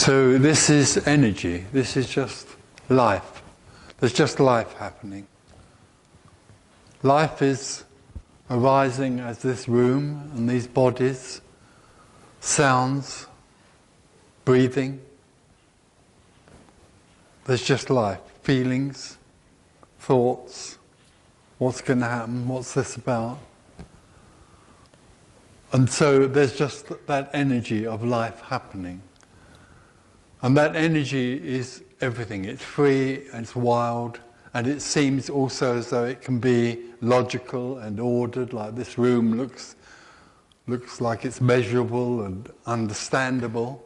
So this is energy, this is just life. There's just life happening. Life is arising as this room and these bodies, sounds, breathing. There's just life, feelings, thoughts, what's going to happen, what's this about. And so there's just that energy of life happening. And that energy is everything. It's free, and it's wild, and it seems also as though it can be logical and ordered, like this room looks like it's measurable and understandable.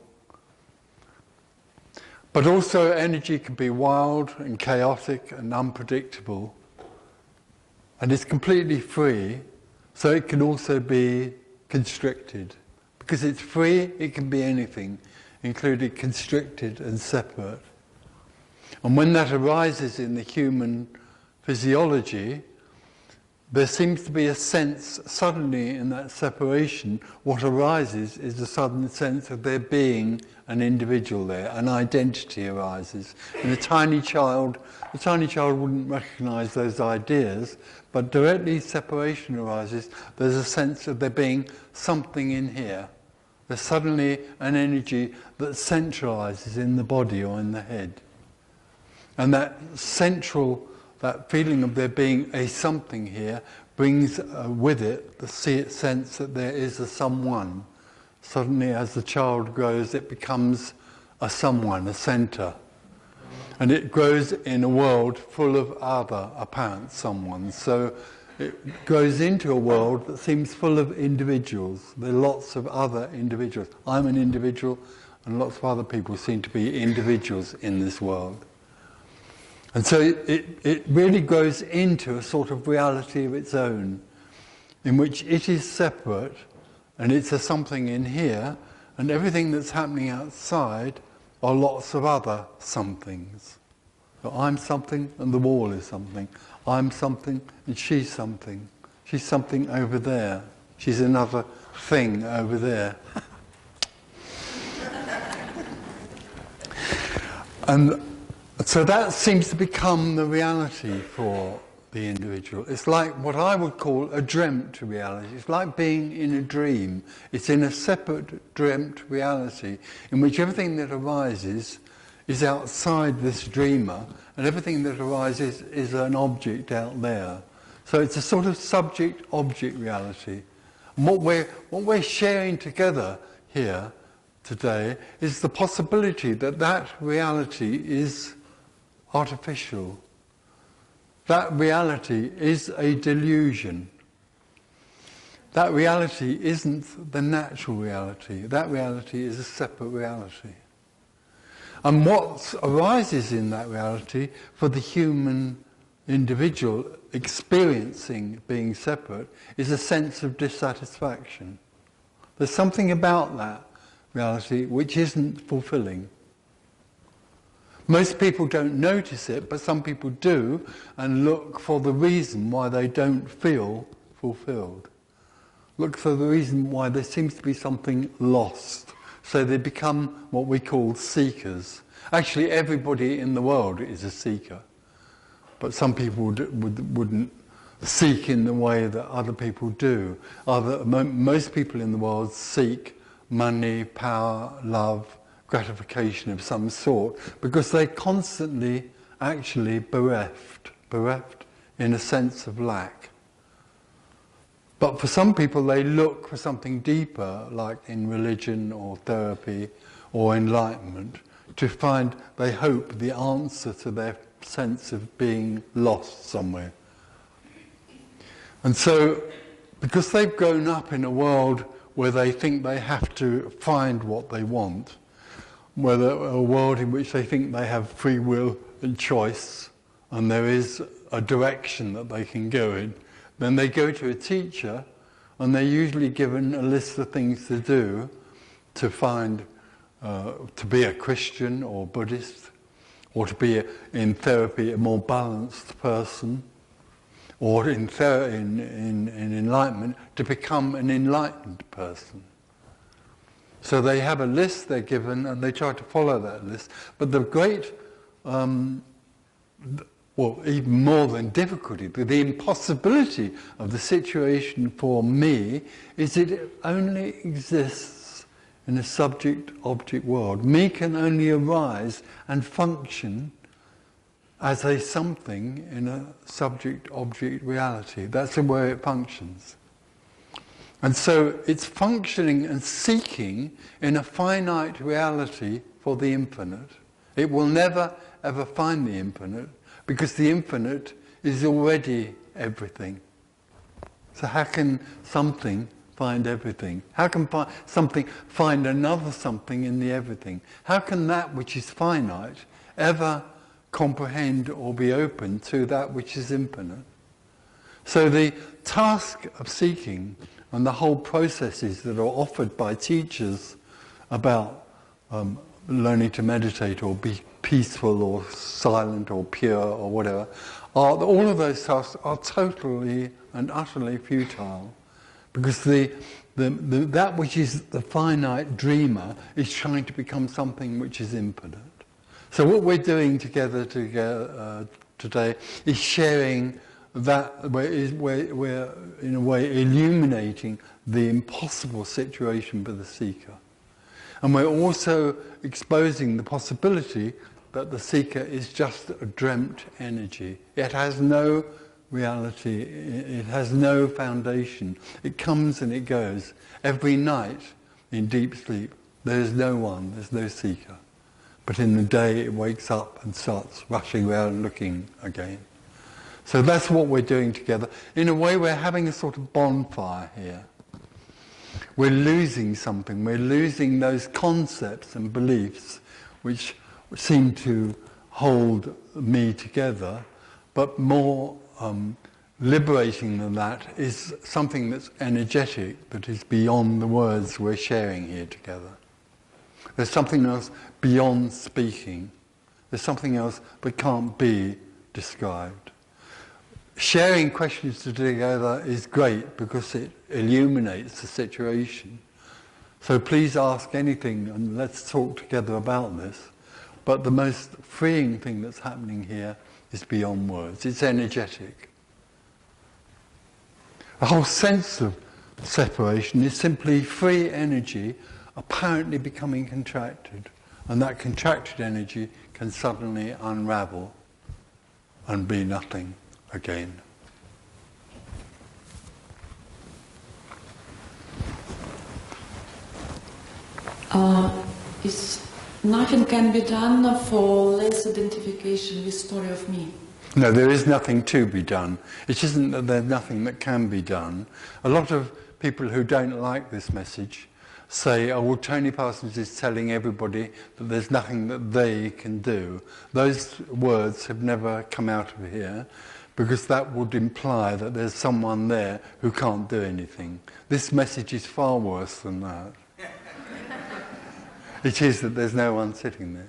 But also energy can be wild and chaotic and unpredictable. And it's completely free, so it can also be constricted. Because it's free, it can be anything, including constricted and separate. And when that arises in the human physiology, there seems to be a sense, suddenly in that separation, what arises is a sudden sense of there being an individual there, an identity arises. And a tiny child wouldn't recognize those ideas, but directly separation arises, there's a sense of there being something in here. There's suddenly an energy that centralizes in the body or in the head. And that feeling of there being a something here brings with it the sense that there is a someone. Suddenly as the child grows, it becomes a someone, a center. And it grows in a world full of other apparent someones. So it goes into a world that seems full of individuals. There are lots of other individuals. I'm an individual, and lots of other people seem to be individuals in this world. And so it really grows into a sort of reality of its own, in which it is separate, and it's a something in here, and everything that's happening outside are lots of other somethings. So I'm something, and the wall is something. I'm something, and she's something. She's something over there. She's another thing over there. And so that seems to become the reality for the individual. It's like what I would call a dreamt reality. It's like being in a dream. It's in a separate dreamt reality in which everything that arises is outside this dreamer, and everything that arises is an object out there. So it's a sort of subject-object reality. And what we're sharing together here today is the possibility that that reality is artificial. That reality is a delusion. That reality isn't the natural reality. That reality is a separate reality. And what arises in that reality for the human individual experiencing being separate is a sense of dissatisfaction. There's something about that reality which isn't fulfilling. Most people don't notice it, but some people do, and look for the reason why they don't feel fulfilled. Look for the reason why there seems to be something lost. So they become what we call seekers. Actually, everybody in the world is a seeker. But some people wouldn't seek in the way that other people do. Most people in the world seek money, power, love, gratification of some sort, because they're constantly actually bereft in a sense of lack. But for some people, they look for something deeper, like in religion or therapy or enlightenment, to find, they hope, the answer to their sense of being lost somewhere. And so, because they've grown up in a world where they think they have to find what they want, whether a world in which they think they have free will and choice, and there is a direction that they can go in, then they go to a teacher, and they're usually given a list of things to do to find, to be a Christian or Buddhist, or to be, in therapy, a more balanced person, or in enlightenment, to become an enlightened person. So they have a list they're given and they try to follow that list. But the great, well, even more than difficulty, the impossibility of the situation for me is it only exists in a subject-object world. Me can only arise and function as a something in a subject-object reality. That's the way it functions. And so it's functioning and seeking in a finite reality for the infinite. It will never ever find the infinite because the infinite is already everything. So how can something find everything? How can something find another something in the everything? How can that which is finite ever comprehend or be open to that which is infinite? So the task of seeking and the whole processes that are offered by teachers about learning to meditate or be peaceful or silent or pure or whatever, all of those tasks are totally and utterly futile, because that which is the finite dreamer is trying to become something which is infinite. So what we're doing together today is sharing that, we're in a way illuminating the impossible situation for the seeker. And we're also exposing the possibility that the seeker is just a dreamt energy. It has no reality, it has no foundation. It comes and it goes. Every night in deep sleep, there's no one, there's no seeker. But in the day it wakes up and starts rushing around looking again. So that's what we're doing together. In a way, we're having a sort of bonfire here. We're losing something. We're losing those concepts and beliefs which seem to hold me together, but more liberating than that is something that's energetic, that is beyond the words we're sharing here together. There's something else beyond speaking. There's something else that can't be described. Sharing questions together is great because it illuminates the situation. So please ask anything and let's talk together about this. But the most freeing thing that's happening here is beyond words. It's energetic. The whole sense of separation is simply free energy apparently becoming contracted. And that contracted energy can suddenly unravel and be nothing again. Is nothing can be done for less identification with story of me? No, there is nothing to be done. It isn't that there's nothing that can be done. A lot of people who don't like this message say, oh, well, Tony Parsons is telling everybody that there's nothing that they can do. Those words have never come out of here, because that would imply that there's someone there who can't do anything. This message is far worse than that. It is that there's no one sitting there.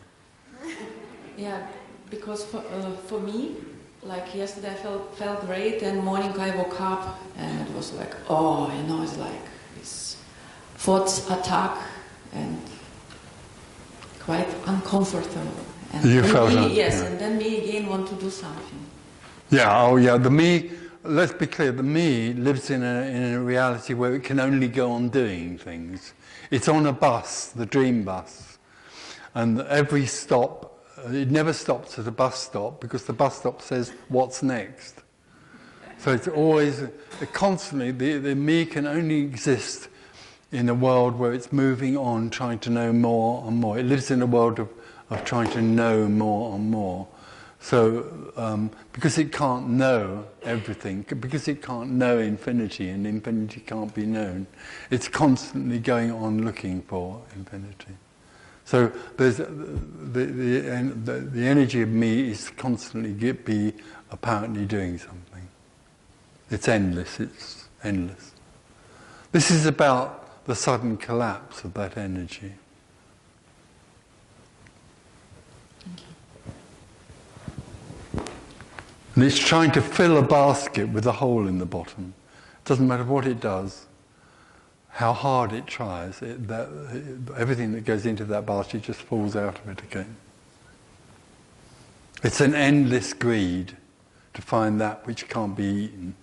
Yeah, because for me, like yesterday I felt great, and morning I woke up and it was like, oh, it's like this thoughts attack and quite uncomfortable. And you felt me, that? Yes, yeah. And then me again want to do something. Yeah, oh yeah, the me, let's be clear, the me lives in a reality where it can only go on doing things. It's on a bus, the dream bus, and every stop, it never stops at a bus stop because the bus stop says, what's next? So it's always, constantly, the me can only exist in a world where it's moving on, trying to know more and more. It lives in a world of trying to know more and more. So, because it can't know everything, because it can't know infinity, and infinity can't be known, it's constantly going on looking for infinity. So there's the energy of me is constantly be apparently doing something. It's endless. It's endless. This is about the sudden collapse of that energy. And it's trying to fill a basket with a hole in the bottom. It doesn't matter what it does. how hard it tries, everything that goes into that basket just falls out of it again. It's an endless greed to find that which can't be eaten.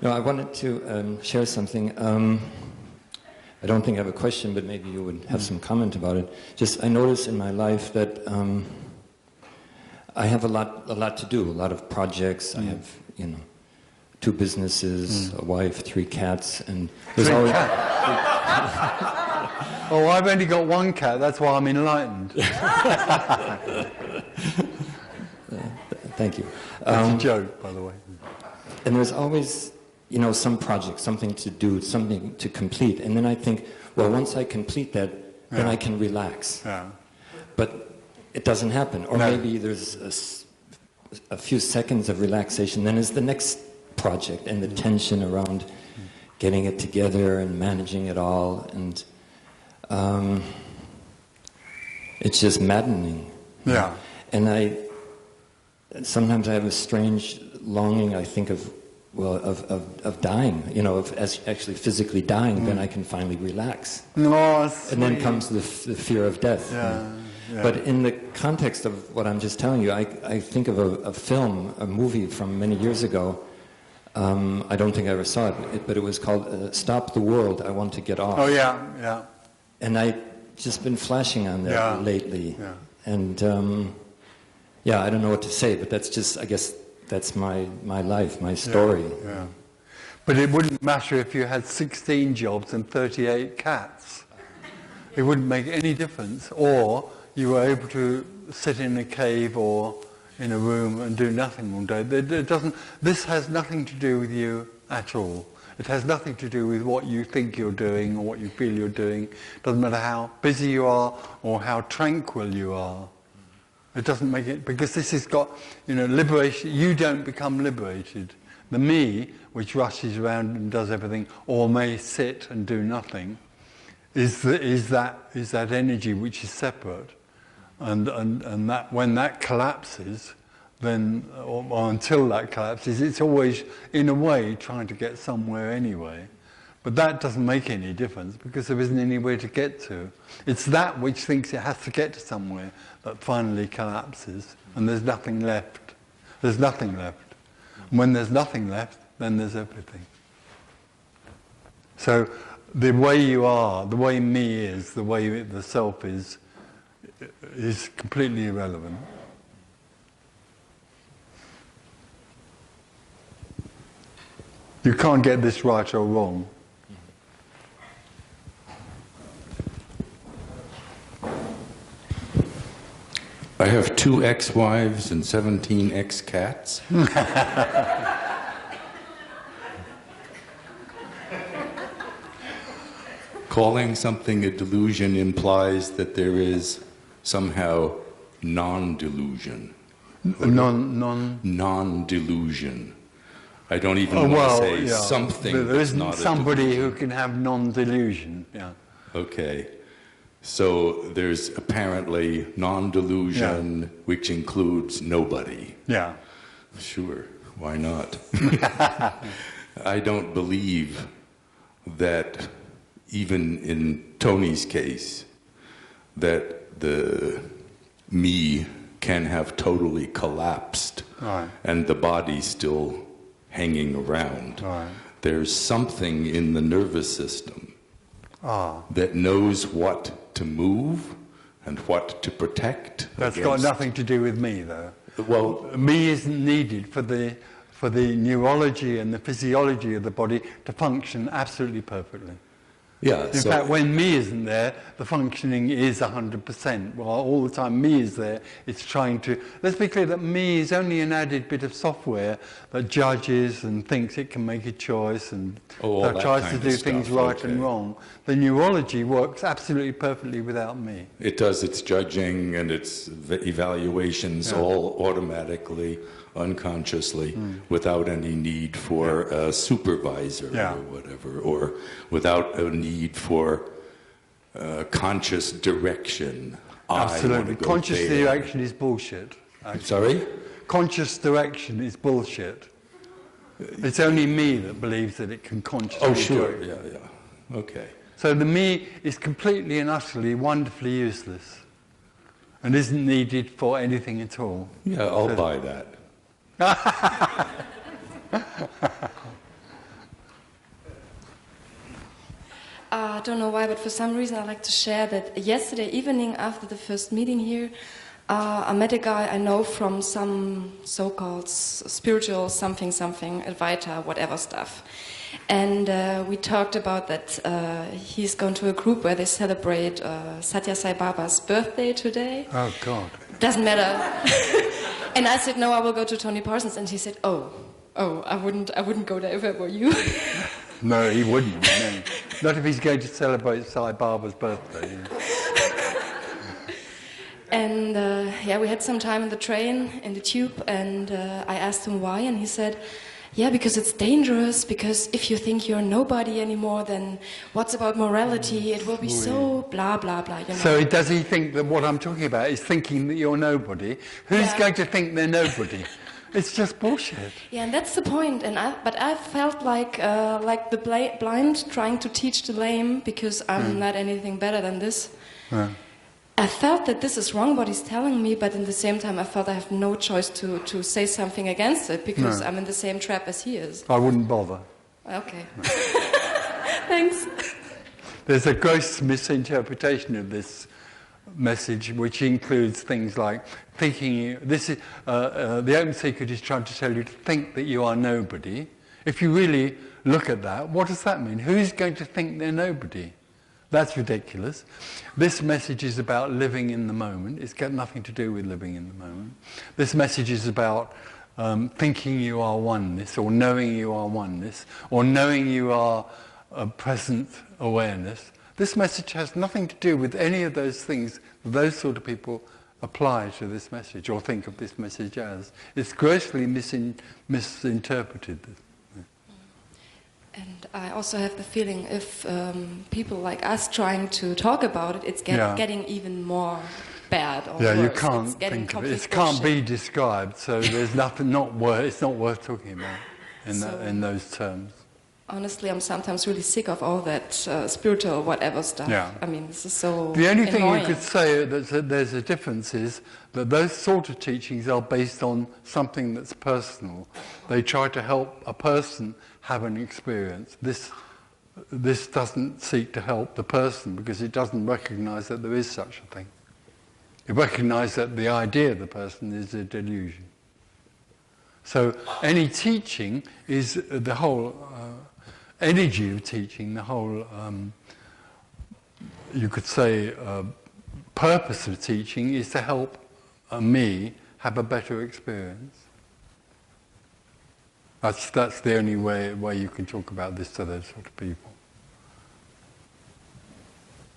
No, I wanted to share something. I don't think I have a question, but maybe you would have some comment about it. Just, I notice in my life that I have a lot to do, a lot of projects. I have, 2 businesses, a wife, 3 cats, and there's always... Oh, I've only got 1 cat, that's why I'm enlightened. Thank you. That's a joke, by the way. And there's always, some project, something to do, something to complete. And then I think, well, once I complete that, then I can relax. Yeah. But it doesn't happen. Or maybe there's a few seconds of relaxation, then is the next project and the tension around getting it together and managing it all. And it's just maddening. Yeah. And sometimes I have a strange longing, I think of dying, of actually physically dying, then I can finally relax. Oh, and then comes the fear of death. Yeah. Yeah. But in the context of what I'm just telling you, I think of a film, a movie from many years ago. I don't think I ever saw it, but it was called Stop the World, I Want to Get Off. Oh, yeah, yeah. And I've just been flashing on that lately. Yeah. And I don't know what to say, but that's just, I guess, that's my life, my story. Yeah. But it wouldn't matter if you had 16 jobs and 38 cats. It wouldn't make any difference. Or you were able to sit in a cave or in a room and do nothing all day. This has nothing to do with you at all. It has nothing to do with what you think you're doing or what you feel you're doing. It doesn't matter how busy you are or how tranquil you are. It doesn't make it, because this has got, liberation. You don't become liberated. The me, which rushes around and does everything, or may sit and do nothing, is that energy which is separate. And that when that collapses, then, or until that collapses, it's always, in a way, trying to get somewhere anyway. But that doesn't make any difference, because there isn't anywhere to get to. It's that which thinks it has to get to somewhere that finally collapses, and there's nothing left. There's nothing left. And when there's nothing left, then there's everything. So the way you are, the way me is, the way the self is completely irrelevant. You can't get this right or wrong. I have 2 ex-wives and 17 ex-cats. Calling something a delusion implies that there is somehow non-delusion. Non-delusion. I don't even want to say something. There isn't somebody who can have non-delusion. Yeah. Okay. So there's apparently non-delusion, which includes nobody. Yeah. Sure, why not? I don't believe that, even in Tony's case, that the me can have totally collapsed and the body still hanging around. There's something in the nervous system that knows what to move and what to protect. That's got nothing to do with me, though. Well, me isn't needed for the neurology and the physiology of the body to function absolutely perfectly. Yeah. In fact, when me isn't there, the functioning is 100%. Well, all the time me is there, it's trying to... Let's be clear that me is only an added bit of software that judges and thinks it can make a choice and that tries to do things right and wrong. The neurology works absolutely perfectly without me. It does its judging and its evaluations all automatically, unconsciously, without any need for a supervisor or whatever, or without a need for conscious direction. Absolutely. Conscious direction is bullshit. Actually. Sorry? Conscious direction is bullshit. It's only me that believes that it can consciously sure. direct. Yeah. Okay. So the me is completely and utterly, wonderfully useless and isn't needed for anything at all. Yeah, I'll buy that. I don't know why, but for some reason I'd like to share that yesterday evening after the first meeting here, I met a guy I know from some so-called spiritual something, Advaita, whatever stuff. And we talked about that he's gone to a group where they celebrate Satya Sai Baba's birthday today. Oh, God. Doesn't matter. And I said, no, I will go to Tony Parsons. And he said, oh, I wouldn't go there if I were you. No, he wouldn't. No. Not if he's going to celebrate Sai Baba's birthday. And we had some time in the train, in the tube, and I asked him why, and he said, yeah, because it's dangerous, because if you think you're nobody anymore, then what's about morality? It will be so blah, blah, blah. You know? So does he think that what I'm talking about is thinking that you're nobody? Who's going to think they're nobody? It's just bullshit. Yeah, and that's the point. But I felt like the blind trying to teach the lame, because I'm not anything better than this. I felt that this is wrong what he's telling me, but at the same time I felt I have no choice to say something against it, because I'm in the same trap as he is. I wouldn't bother. Okay. Thanks. There's a gross misinterpretation of this message, which includes things like thinking this is the open secret is trying to tell you to think that you are nobody. If you really look at that, what does that mean? Who's going to think they're nobody? That's ridiculous. This message is about living in the moment. It's got nothing to do with living in the moment. This message is about thinking you are oneness, or knowing you are oneness, or knowing you are a present awareness. This message has nothing to do with any of those things those sort of people apply to this message or think of this message as. It's grossly misinterpreted. And I also have the feeling if people like us trying to talk about it, it's getting even more bad or worse. You can't think of it. It can't be described, so there's nothing, it's not worth talking about in those terms. Honestly, I'm sometimes really sick of all that spiritual whatever stuff. Yeah. I mean, this is so The only thing annoying. you could say that there's a difference is that those sort of teachings are based on something that's personal. They try to help a person have an experience. This doesn't seek to help the person because it doesn't recognize that there is such a thing. It recognizes that the idea of the person is a delusion. So any teaching is the whole energy of teaching, the whole, you could say, purpose of teaching is to help me have a better experience. That's the only way you can talk about this to those sort of people.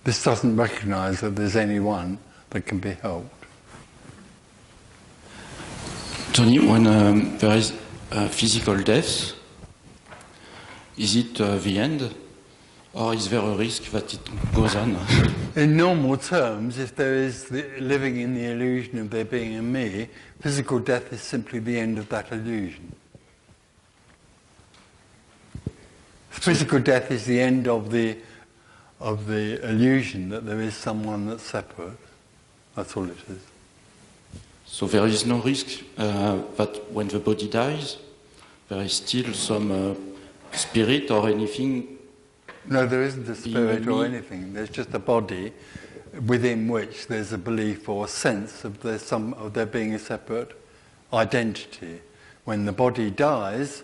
This doesn't recognize that there's anyone that can be helped. Tony, when there is physical death, is it the end, or is there a risk that it goes on? In normal terms, if there is living in the illusion of there being a me, physical death is simply the end of that illusion. Physical death is the end of the illusion that there is someone that's separate. That's all it is. So there is no risk that when the body dies, there is still some spirit or anything? No, there isn't a spirit or anything. There's just a body within which there's a belief or a sense of there being a separate identity. When the body dies,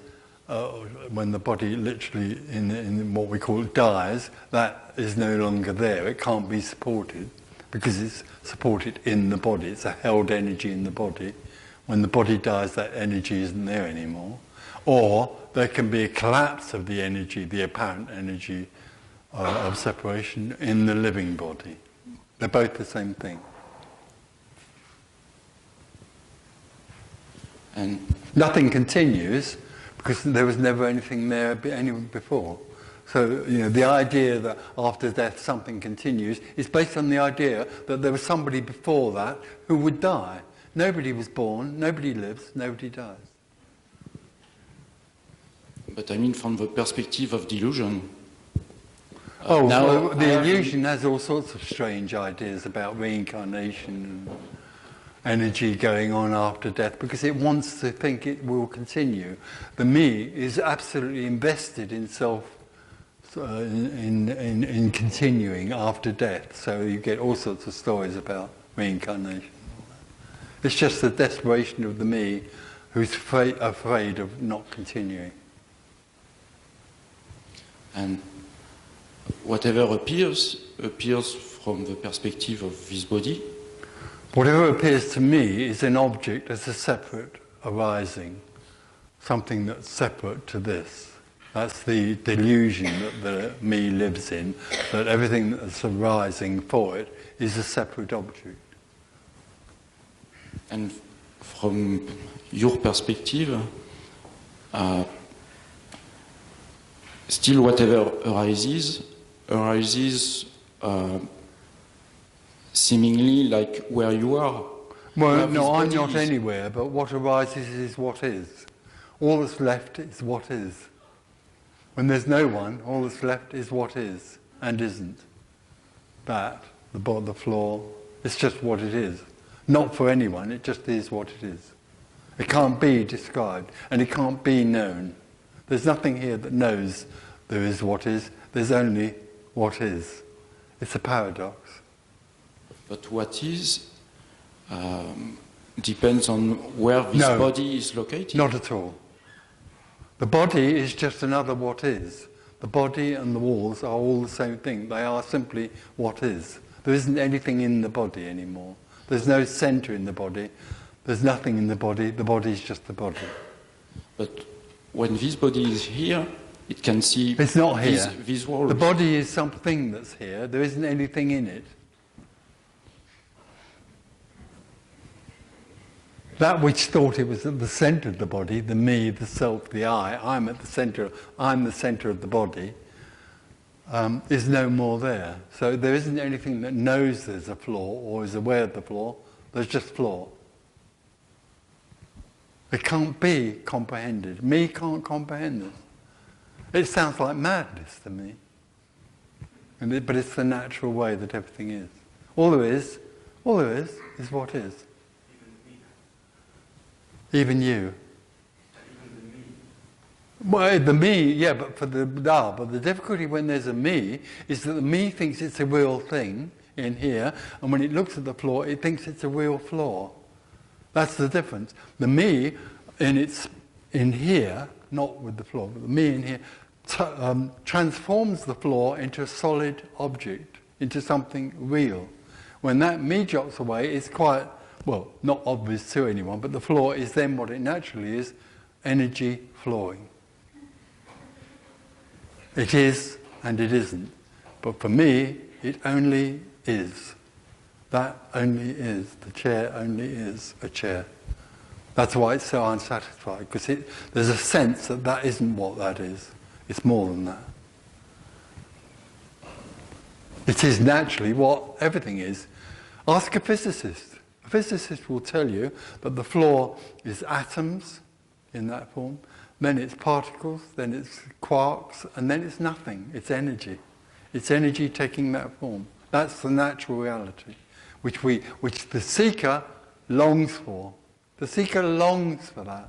when the body literally in what we call dies, that is no longer there. It can't be supported because it's supported in the body. It's a held energy in the body. When the body dies, that energy isn't there anymore. Or there can be a collapse of the energy, the apparent energy of separation in the living body. They're both the same thing. And nothing continues because there was never anything there before. So, the idea that after death something continues is based on the idea that there was somebody before that who would die. Nobody was born, nobody lives, nobody dies. But I mean from the perspective of delusion. Well, the illusion has all sorts of strange ideas about reincarnation and energy going on after death because it wants to think it will continue. The me is absolutely invested in self, in continuing after death. So you get all sorts of stories about reincarnation. It's just the desperation of the me who's afraid of not continuing. And whatever appears from the perspective of this body. Whatever appears to me is an object as a separate arising, something that's separate to this. That's the delusion that the me lives in, that everything that's arising for it is a separate object. And from your perspective, still whatever arises seemingly like where you are. Well, no, I'm not anywhere, but what arises is what is. All that's left is what is. When there's no one, all that's left is what is and isn't. That, the floor, it's just what it is. Not for anyone, it just is what it is. It can't be described, and it can't be known. There's nothing here that knows there is what is, there's only what is. It's a paradox. But what is depends on where this body is located? Not at all. The body is just another what is. The body and the walls are all the same thing. They are simply what is. There isn't anything in the body anymore. There's no centre in the body. There's nothing in the body. The body is just the body. But when this body is here, it can see it's not here. These walls. The body is something that's here. There isn't anything in it. That which thought it was at the centre of the body, the me, the self, the I'm the centre of the body, is no more there. So there isn't anything that knows there's a flaw or is aware of the flaw. There's just flaw. It can't be comprehended. Me can't comprehend this. It sounds like madness to me. But it's the natural way that everything is. All there is what is. Even you. Well, the me, yeah, but the difficulty when there's a me is that the me thinks it's a real thing in here, and when it looks at the floor, it thinks it's a real floor. That's the difference. The me in here, not with the floor, but the me in here transforms the floor into a solid object, into something real. When that me drops away, it's quite, well, not obvious to anyone, but the floor is then what it naturally is, energy flowing. It is and it isn't. But for me, it only is. That only is. The chair only is a chair. That's why it's so unsatisfied, because there's a sense that that isn't what that is. It's more than that. It is naturally what everything is. Ask a physicist. A physicist will tell you that the floor is atoms in that form, then it's particles, then it's quarks, and then it's nothing. It's energy. It's energy taking that form. That's the natural reality, which the seeker longs for. The seeker longs for that,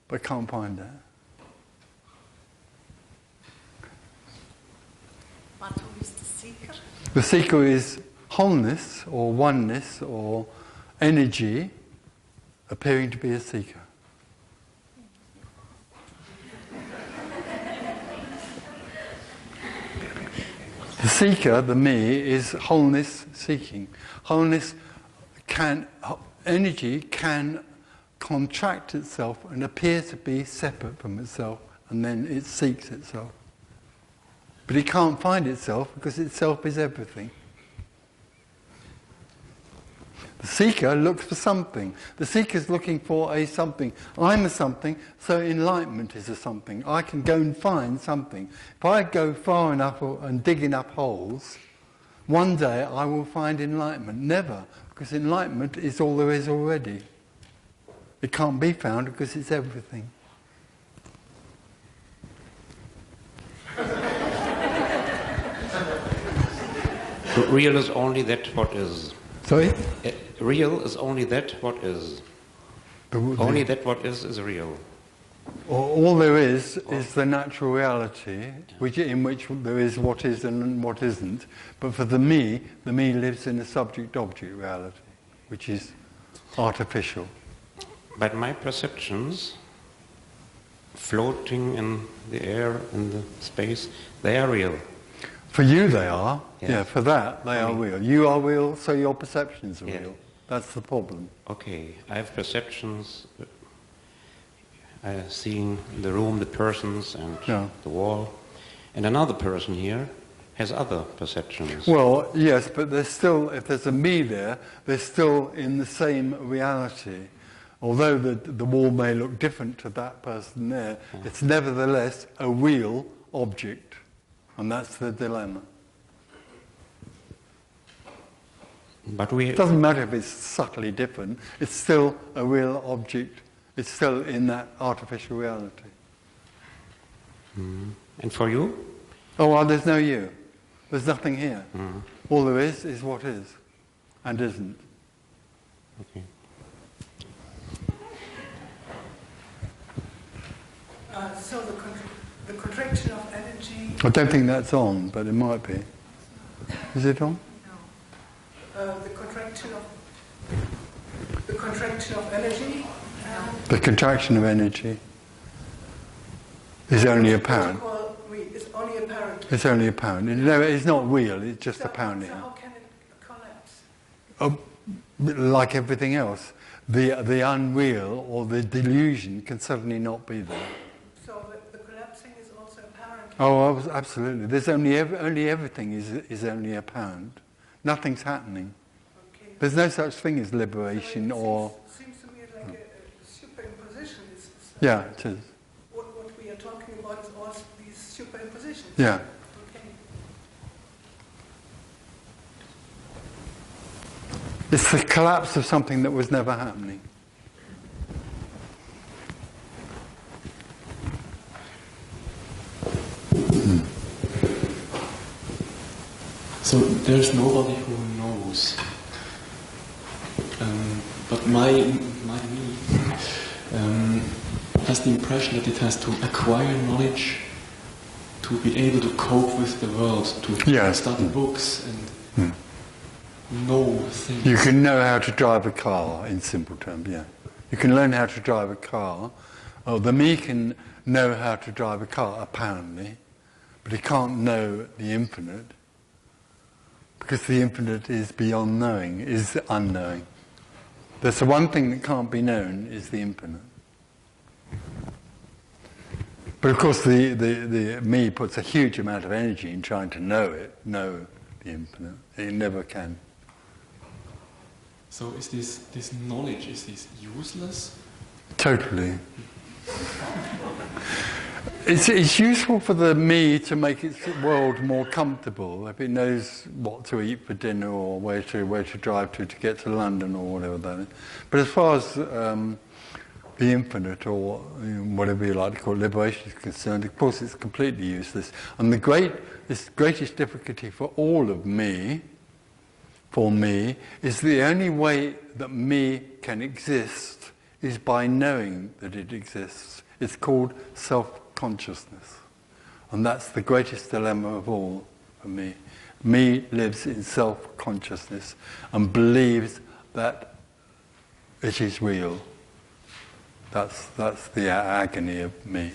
but can't find it. But who is the seeker? The seeker is wholeness or oneness or energy appearing to be a seeker. The seeker, the me, is wholeness seeking. Wholeness energy can contract itself and appear to be separate from itself, and then it seeks itself. But it can't find itself because itself is everything. The seeker looks for something. The seeker's looking for a something. I'm a something, so enlightenment is a something. I can go and find something. If I go far enough and dig enough holes, one day I will find enlightenment. Never, because enlightenment is all there is already. It can't be found because it's everything. Real is only that what is. Sorry? Real is only that what is. Only that what is real. All there is the natural reality, in which there is what is and what isn't. But for the me lives in a subject-object reality, which is artificial. But my perceptions, floating in the air, in the space, they are real. For you they are. Yes. Yeah, for that they are real. You are real, so your perceptions are real. That's the problem. Okay, I have perceptions, seeing the room, the persons and the wall. And another person here has other perceptions. Well, yes, but there's still, if there's a me there, they're still in the same reality. Although the wall may look different to that person there, it's nevertheless a real object. And that's the dilemma. But it doesn't matter if it's subtly different, it's still a real object. It's still in that artificial reality. And for you? Oh, well, there's no you. There's nothing here. All there is what is and isn't. Okay. So the contraction of energy... I don't think that's on, but it might be. Is it on? No. The contraction of energy... The contraction of energy is only apparent. It's only apparent. It's only apparent. It's not real, it's just apparent. So how can it collapse? Oh, like everything else, the unreal or the delusion can suddenly not be there. So the collapsing is also apparent? Oh, absolutely. There's only everything is only apparent. Nothing's happening. Okay. There's no such thing as liberation or... Seems to me like a superimposition. Yeah, it is. What we are talking about is all these superimpositions. Yeah. Okay. It's the collapse of something that was never happening. So there's nobody who knows. But my me has the impression that it has to acquire knowledge to be able to cope with the world, to study books and know things. You can know how to drive a car, in simple terms, yeah. You can learn how to drive a car. Oh, the me can know how to drive a car, apparently, but it can't know the infinite, because the infinite is beyond knowing, is unknowing. There's the one thing that can't be known is the infinite. But of course the me puts a huge amount of energy in trying to know the infinite. It never can. So is this knowledge, is this useless? Totally. It's useful for the me to make its world more comfortable. If it knows what to eat for dinner or where to drive to get to London or whatever that is. But as far as the infinite or whatever you like to call it, liberation is concerned, of course it's completely useless. And the greatest difficulty for all of me, is the only way that me can exist is by knowing that it exists. It's called self-consciousness. And that's the greatest dilemma of all for me. Me lives in self-consciousness and believes that it is real. That's the agony of me.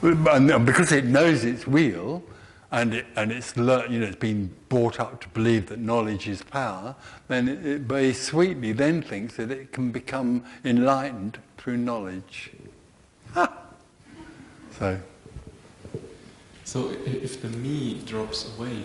And because it knows it's real, and it's been brought up to believe that knowledge is power, then it very sweetly then thinks that it can become enlightened through knowledge. So if the me drops away,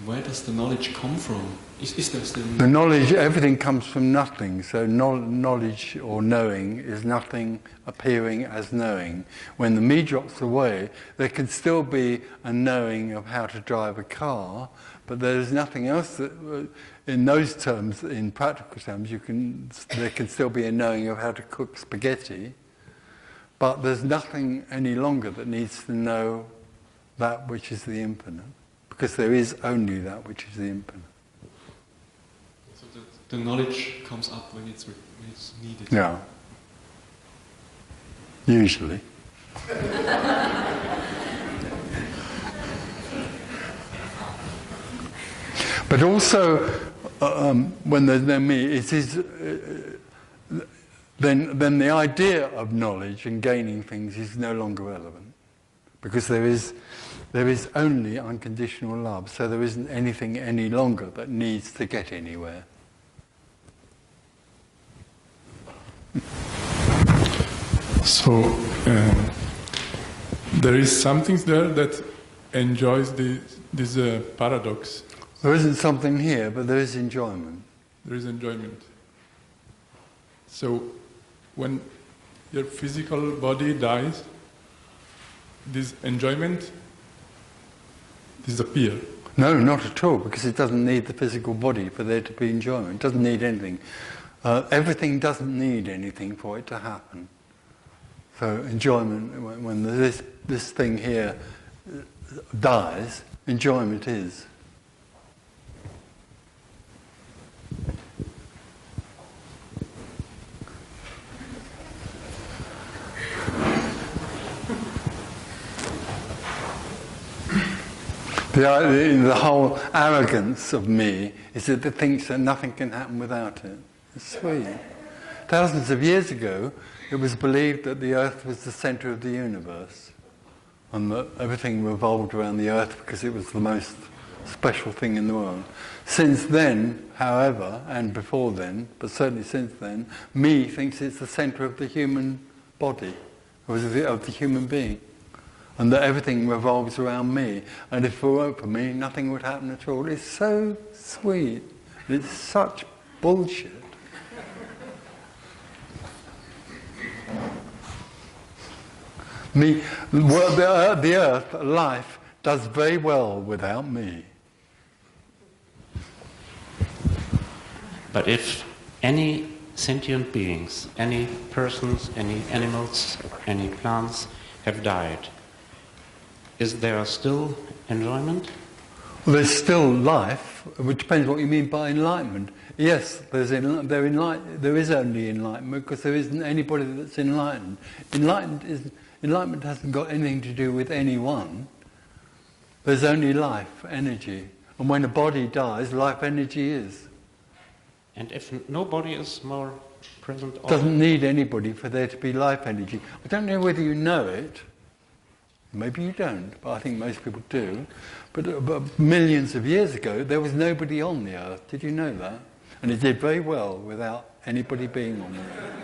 where does the knowledge come from? Is there still... The knowledge, everything comes from nothing, so knowledge or knowing is nothing appearing as knowing. When the me drops away, there can still be a knowing of how to drive a car, but there's nothing else that, in those terms, in practical terms, there can still be a knowing of how to cook spaghetti, but there's nothing any longer that needs to know that which is the infinite, because there is only that which is the infinite. So the knowledge comes up when it's needed. Yeah. Usually. But also, when there's no me, it is then the idea of knowledge and gaining things is no longer relevant, because there is only unconditional love, so there isn't anything any longer that needs to get anywhere. So there is something there that enjoys this paradox. There isn't something here, but there is enjoyment. There is enjoyment. So when your physical body dies, this enjoyment disappears. No, not at all, because it doesn't need the physical body for there to be enjoyment. It doesn't need anything. Everything doesn't need anything for it to happen. So enjoyment, when this thing here dies, enjoyment is. The whole arrogance of me is that it thinks that nothing can happen without it. It's sweet. Thousands of years ago, it was believed that the earth was the center of the universe, and that everything revolved around the earth because it was the most special thing in the world. Since then, however, and before then, but certainly since then, me thinks it's the center of the human body, of the human being, and that everything revolves around me. And if it weren't for me, nothing would happen at all. It's so sweet. It's such bullshit. The earth, life, does very well without me. But if any sentient beings, any persons, any animals, any plants have died, is there still enjoyment? Well, there's still life, which depends what you mean by enlightenment. Yes, there is only enlightenment, because there isn't anybody that's enlightened. Enlightenment hasn't got anything to do with anyone. There's only life, energy. And when a body dies, life energy is. And if nobody is more present... It doesn't need anybody for there to be life energy. I don't know whether you know it. Maybe you don't, but I think most people do. But millions of years ago, there was nobody on the earth. Did you know that? And it did very well without anybody being on the earth.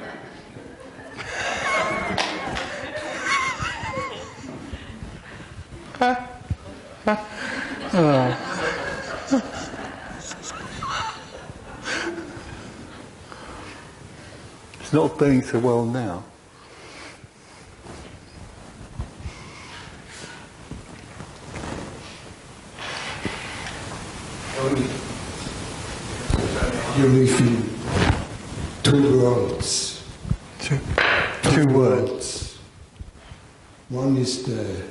It's not doing so well now. You live in two worlds. Two worlds. One is the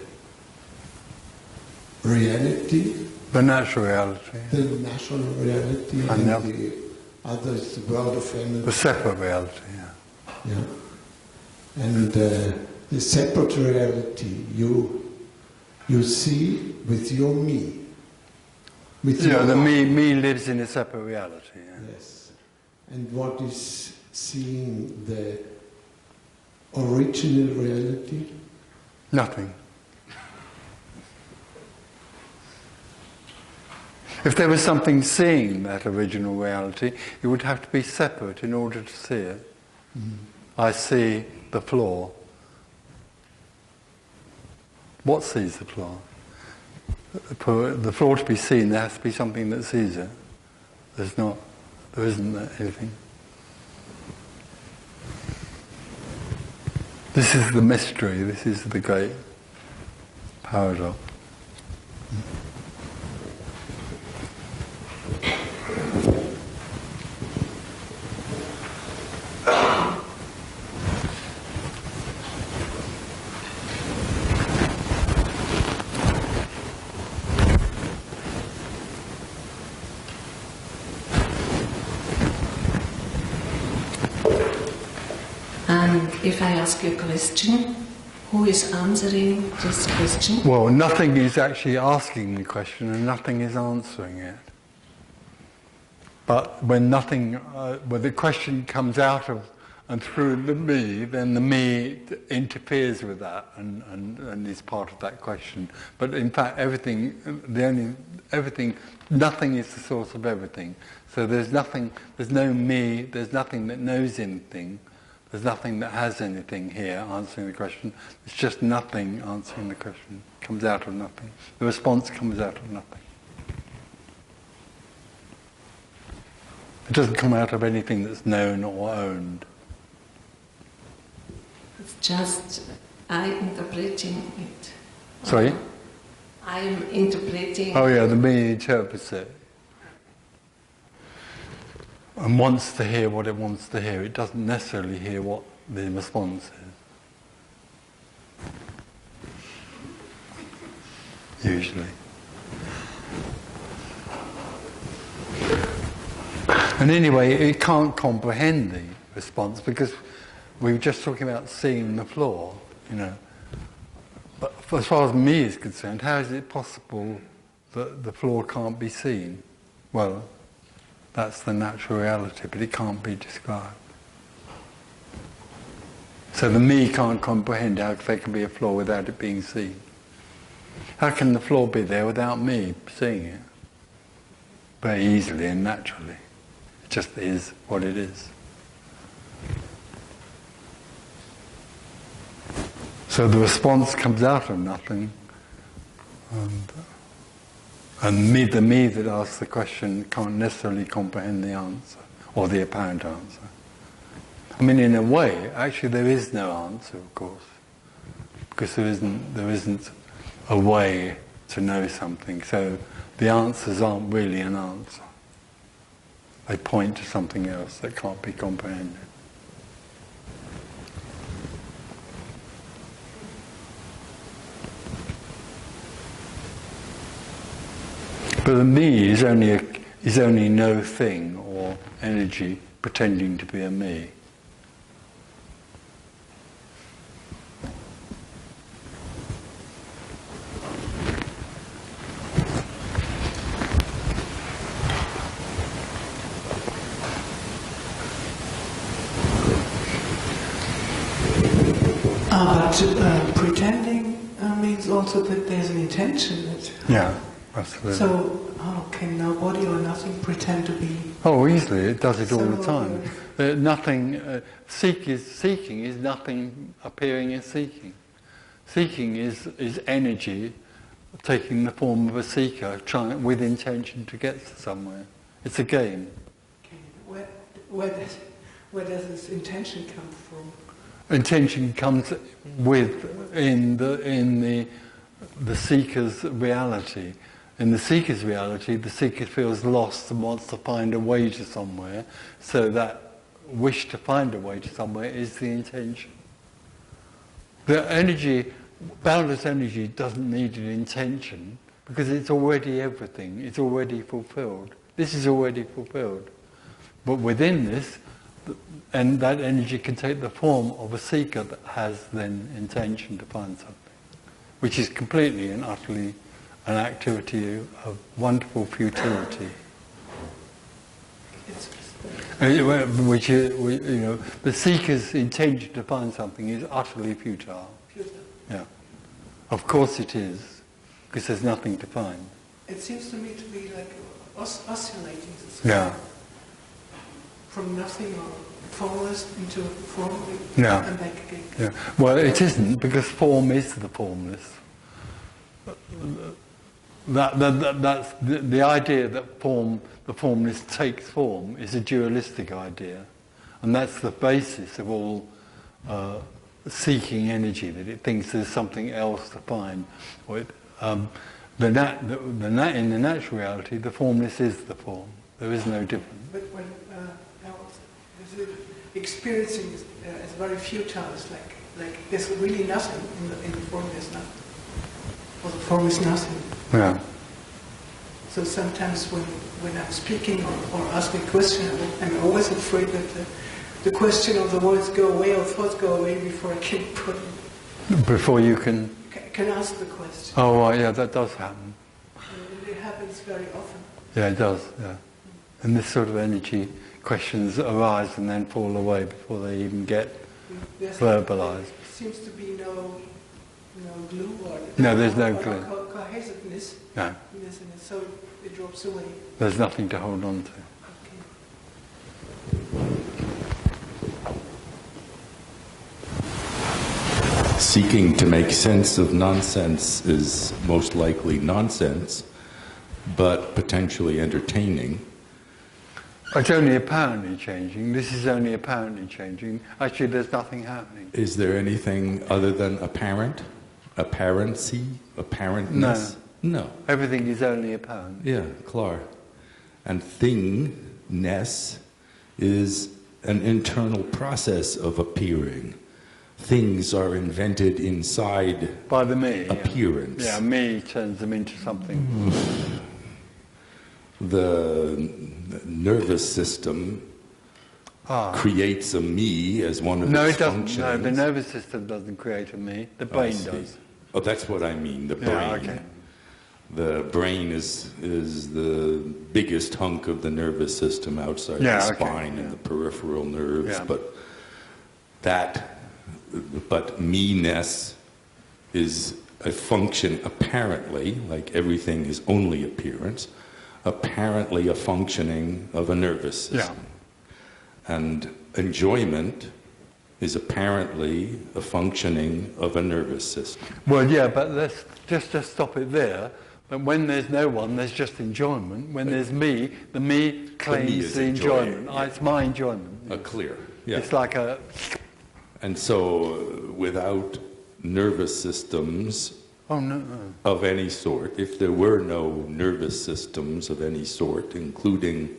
reality. The natural reality. The natural reality. And the other is the world of energy. The separate reality, yeah. Yeah. And the separate reality you see with your me. The me lives in a separate reality. Yeah. Yes. And what is seeing the original reality? Nothing. If there was something seeing that original reality, it would have to be separate in order to see it. Mm. I see the floor. What sees the floor? for the floor to be seen, there has to be something that sees it. There isn't anything. This is the mystery, this is the great paradox. And if I ask you a question, who is answering this question? Well, nothing is actually asking the question and nothing is answering it. But when when the question comes out of and through the me, then the me interferes with that and is part of that question. But in fact, nothing is the source of everything. So there's no me, there's nothing that knows anything. There's nothing that has anything here answering the question. It's just nothing answering the question. It comes out of nothing. The response comes out of nothing. It doesn't come out of anything that's known or owned. It's just I interpreting it. Sorry? I'm interpreting. Oh yeah, the me interprets it. And wants to hear what it wants to hear. It doesn't necessarily hear what the response is. Usually. And anyway, it can't comprehend the response because we were just talking about seeing the floor, But as far as me is concerned, how is it possible that the floor can't be seen? Well, that's the natural reality, but it can't be described. So the me can't comprehend how there can be a floor without it being seen. How can the floor be there without me seeing it? Very easily and naturally. It just is what it is. So the response comes out of nothing, and the me that asks the question can't necessarily comprehend the answer, or the apparent answer. I mean, in a way, actually there is no answer, of course, because there isn't a way to know something, so the answers aren't really an answer. They point to something else that can't be comprehended. But the me is only no thing or energy pretending to be a me. But pretending means also that there's an intention. Yeah, absolutely. So how can nobody or nothing pretend to be? Oh, easily. It does it all the time. Nothing. Seeking is nothing appearing as seeking. Seeking is energy taking the form of a seeker, trying with intention to get to somewhere. It's a game. Okay. Where does this intention come from? Intention comes in the seeker's reality. In the seeker's reality, the seeker feels lost and wants to find a way to somewhere. So that wish to find a way to somewhere is the intention. The energy, boundless energy, doesn't need an intention because it's already everything. It's already fulfilled. This is already fulfilled. But within this, and that energy can take the form of a seeker that has then intention to find something, which is completely and utterly an activity of wonderful futility. Which is, the seeker's intention to find something is utterly futile. Yeah, of course it is, because there's nothing to find. It seems to me to be like oscillating. Yeah. From nothing or formless into form Yeah. and back again. Yeah. Well, it isn't, because form is the formless. that's the idea that the formless takes form is a dualistic idea, and that's the basis of all seeking energy. That it thinks there's something else to find. Or in the natural reality, the formless is the form. There is no difference. But when experiencing is very futile, it's like there's really nothing in the form. There's nothing, or the form is nothing. Yeah. So sometimes when I'm speaking or asking a question, I'm always afraid that the question or the words go away or thoughts go away before I can put it. Before you can ask the question. Oh, right, yeah, that does happen. And it happens very often. Yeah, it does, yeah. And this sort of energy questions arise and then fall away before they even get verbalized. There seems to be no glue or there's no glue. Cohesiveness. No. So it drops away. There's nothing to hold on to. Seeking to make sense of nonsense is most likely nonsense, but potentially entertaining. It's only apparently changing. This is only apparently changing. Actually, there's nothing happening. Is there anything other than apparent? Apparency? Apparentness? No. Everything is only apparent. Yeah, klar. And thingness is an internal process of appearing. Things are invented inside by the me appearance. Yeah, me turns them into something. The nervous system creates a me as one of its functions. No, the nervous system doesn't create a me. The brain does. Oh, that's what I mean. The brain. Yeah, okay. The brain is the biggest hunk of the nervous system outside the spine and the peripheral nerves, but me-ness is a function apparently, like everything is only appearance, apparently a functioning of a nervous system. Yeah. And enjoyment is apparently a functioning of a nervous system. Well, yeah, but let's just stop it there. But when there's no one, there's just enjoyment. When there's me, the me claims the enjoyment. It's my enjoyment. Clear. Yeah. It's like a... And so, without nervous systems of any sort, if there were no nervous systems of any sort, including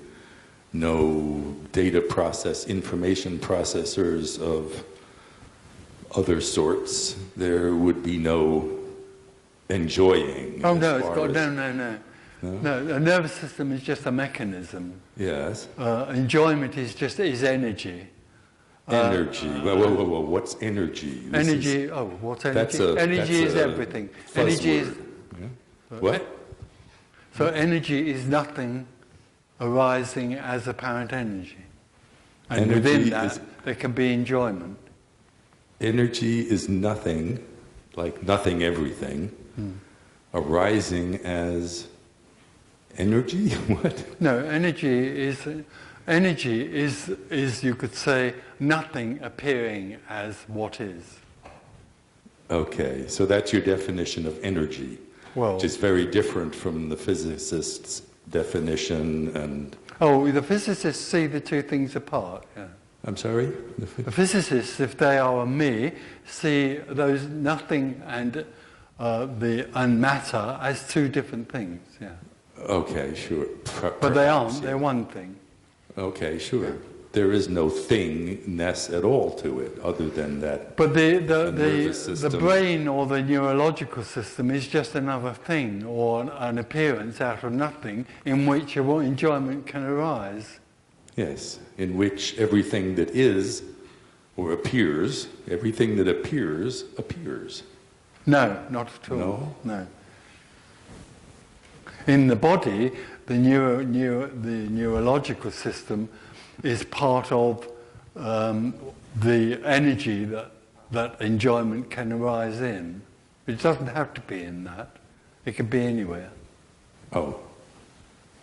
no data information processors of other sorts, there would be no enjoying. Oh no, no. A nervous system is just a mechanism. Yes. Enjoyment is energy. Energy. Well, what's energy? What's energy? Energy is everything. Energy is... Yeah. What? So energy is nothing arising as apparent energy. And within that, there can be enjoyment. Energy is nothing, like nothing everything, arising as energy? What? No, energy is, you could say, nothing appearing as what is. Okay, so that's your definition of energy, which is very different from the physicist's definition and... Oh, the physicists see the two things apart, yeah. I'm sorry? The physicists, if they are a me, see those nothing and matter as two different things, yeah. Okay, sure. But they aren't, they're one thing. Okay, sure. There is no thingness at all to it, other than that. But the brain or the neurological system is just another thing or an appearance out of nothing in which your enjoyment can arise. Yes, in which everything that is or appears, everything that appears. No, not at all. No. In the body, the neurological system is part of the energy that enjoyment can arise in. It doesn't have to be in that. It can be anywhere. Oh.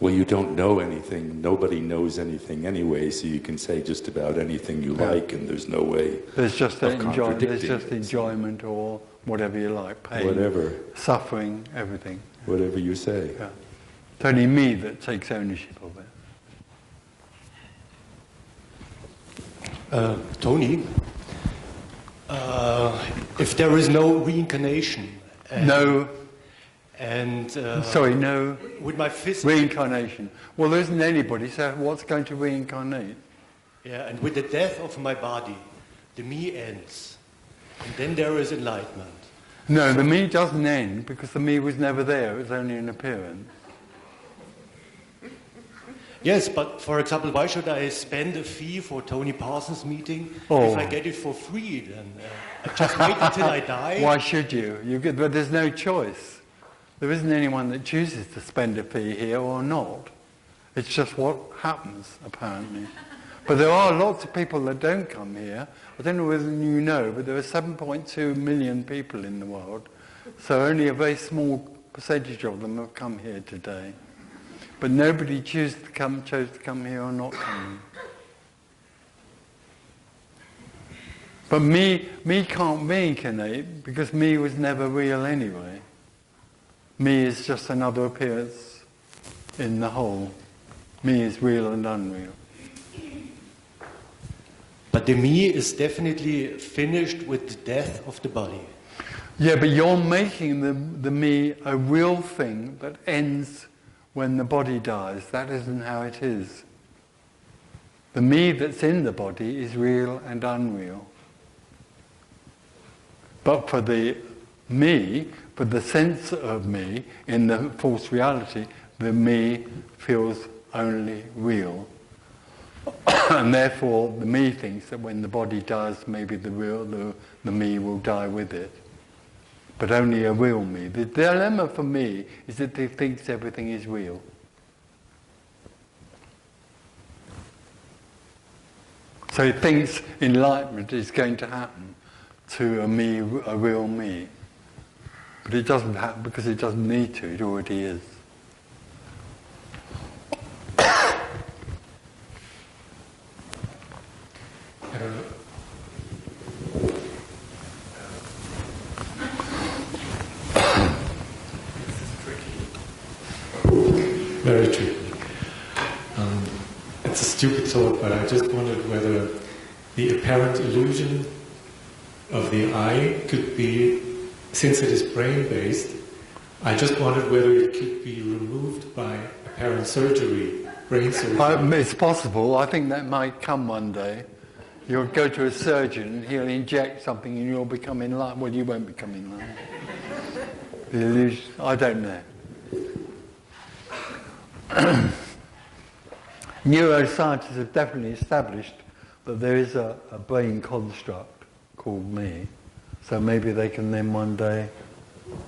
Well, you don't know anything. Nobody knows anything anyway, so you can say just about anything you like, and there's no way there's just of contradicting. There's just enjoyment or whatever you like, pain, whatever, suffering, everything. whatever you say. Yeah. It's only me that takes ownership of it. Tony, if there is no reincarnation, no with my reincarnation. Well, there isn't anybody, so what's going to reincarnate? Yeah, and with the death of my body, the me ends, and then there is enlightenment. No, the me doesn't end because the me was never there. It was only an appearance. Yes, but for example, why should I spend a fee for Tony Parsons meeting if I get it for free? Then I just wait until I die. Why should you? But there's no choice. There isn't anyone that chooses to spend a fee here or not. It's just what happens, apparently. But there are lots of people that don't come here. I don't know whether you know, but there are 7.2 million people in the world. So only a very small percentage of them have come here today. But nobody chose to come here or not come. But me can't reincarnate because me was never real anyway. Me is just another appearance in the whole. Me is real and unreal. But the me is definitely finished with the death of the body. Yeah, but you're making the me a real thing that ends when the body dies. That isn't how it is. The me that's in the body is real and unreal. But for the me, for the sense of me in the false reality, the me feels only real. And therefore the me thinks that when the body dies, maybe the me will die with it. But only a real me. The dilemma for me is that he thinks everything is real. So he thinks enlightenment is going to happen to a real me. But it doesn't happen because it doesn't need to, it already is. Very tricky. It's a stupid thought, but I just wondered whether the apparent illusion of the I could be, since it is brain-based, I just wondered whether it could be removed by apparent surgery, brain surgery. It's possible. I think that might come one day. You'll go to a surgeon and he'll inject something and you'll become enlightened. Well, you won't become enlightened. The illusion, I don't know. Neuroscientists have definitely established that there is a brain construct called me. So maybe they can then one day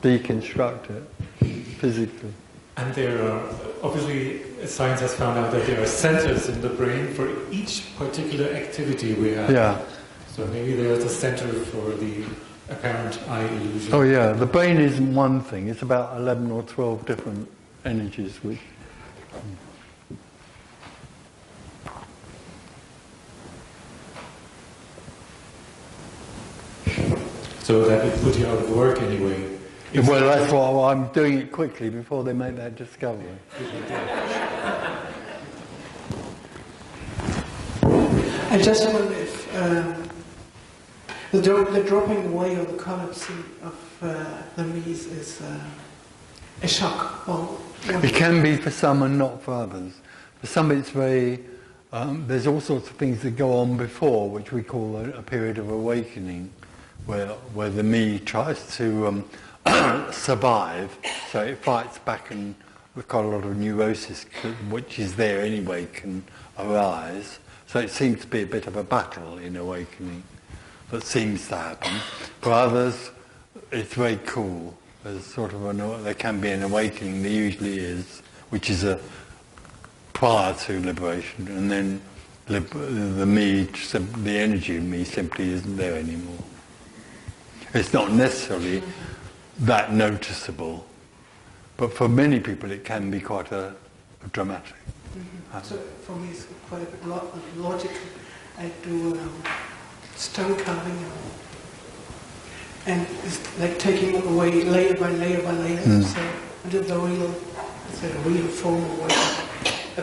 deconstruct it physically. And there are, obviously, science has found out that there are centers in the brain for each particular activity we have. Yeah. So maybe there's a center for the apparent I illusion. Oh yeah, the brain isn't one thing, it's about 11 or 12 different energies which... So that would put you out of work anyway. Well, that's why I'm doing it quickly before they make that discovery. I just wonder if the dropping away or the collapse of the me's is a shock. It can be for some and not for others. For some it's very... there's all sorts of things that go on before, which we call a period of awakening, where the me tries to survive, so it fights back, and we've got a lot of neurosis, which is there anyway, can arise. So it seems to be a bit of a battle in awakening that seems to happen. For others, it's very cool. There's sort of there can be an awakening, there usually is, which is a prior to liberation, and then the me, the energy of me simply isn't there anymore. It's not necessarily that noticeable, but for many people it can be quite a dramatic. Mm-hmm. So for me it's quite a bit logical. I do stone carving, and it's like taking away layer by layer by layer. So until the real form of what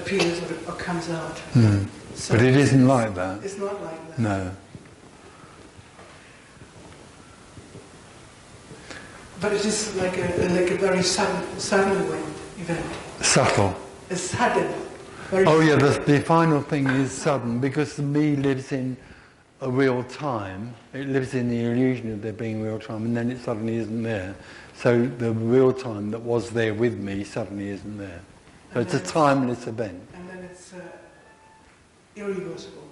appears or comes out. So but it isn't like that. It's not like that. No. But it is like a very sudden event. Subtle. A sudden. Oh yeah, the final thing is sudden, because the me lives in a real time. It lives in the illusion of there being real time, and then it suddenly isn't there. So the real time that was there with me suddenly isn't there. So it's a timeless event. And then it's irreversible.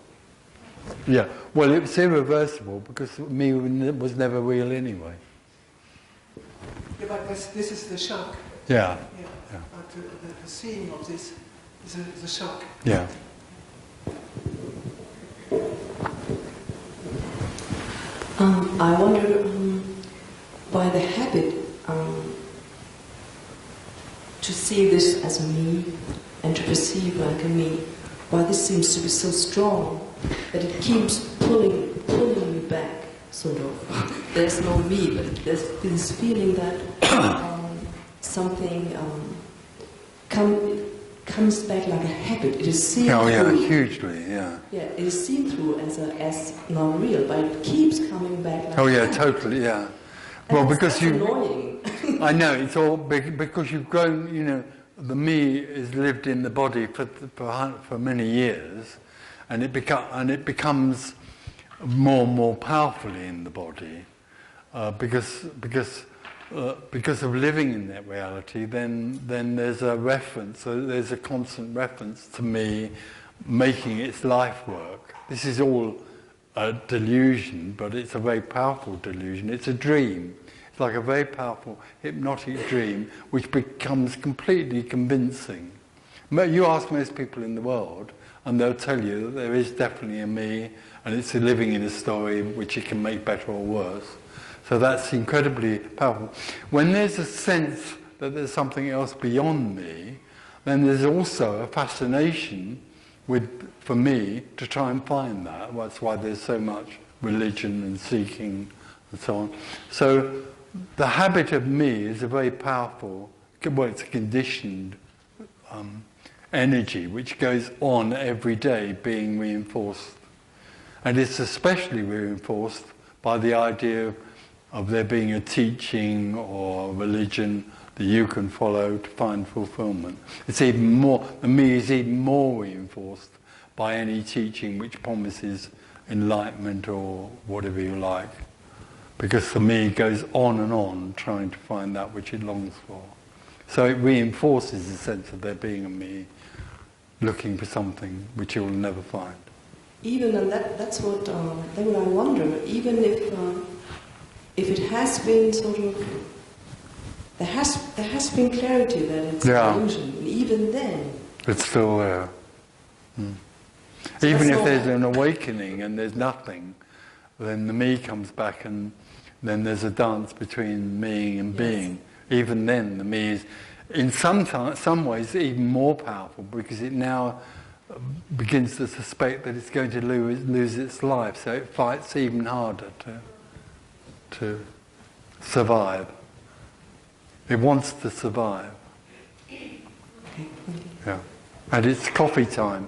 Yeah, well, it's irreversible because me was never real anyway. Yeah, but this is the shock. Yeah. Yeah. But the seeing of this is the shock. Yeah. I wonder, by the habit to see this as a me and to perceive like a me, why this seems to be so strong that it keeps pulling me back, sort of. There's no me, but there's this feeling that something comes back like a habit. It is seen through. Yeah, hugely, yeah. Yeah, it is seen through as not real, but it keeps coming back like a habit. Totally, yeah. And well, because you... annoying. I know, it's all because you've grown, the me has lived in the body for many years, and it becomes more and more powerfully in the body, because of living in that reality. Then there's a reference, there's a constant reference to me making its life work. This is all a delusion, but it's a very powerful delusion. It's a dream. It's like a very powerful hypnotic dream which becomes completely convincing. You ask most people in the world and they'll tell you that there is definitely a me, and it's living in a story which it can make better or worse. So that's incredibly powerful. When there's a sense that there's something else beyond me, then there's also a fascination for me to try and find that. That's why there's so much religion and seeking and so on. So the habit of me is a very powerful, well, it's a conditioned energy which goes on every day being reinforced. And it's especially reinforced by the idea of there being a teaching or religion that you can follow to find fulfillment. It's even more, the me is even more reinforced by any teaching which promises enlightenment or whatever you like. Because the me goes on and on trying to find that which it longs for. So it reinforces the sense of there being a me looking for something which you will never find. Even, and that's what I wonder, even if it has been sort of, there has been clarity that it's an illusion, and even then it's still there. So even if there's an awakening and there's nothing, then the me comes back, and then there's a dance between me and being. Even then the me is in some ways even more powerful, because it now begins to suspect that it's going to lose its life, so it fights even harder to survive. It wants to survive. Yeah. And it's coffee time.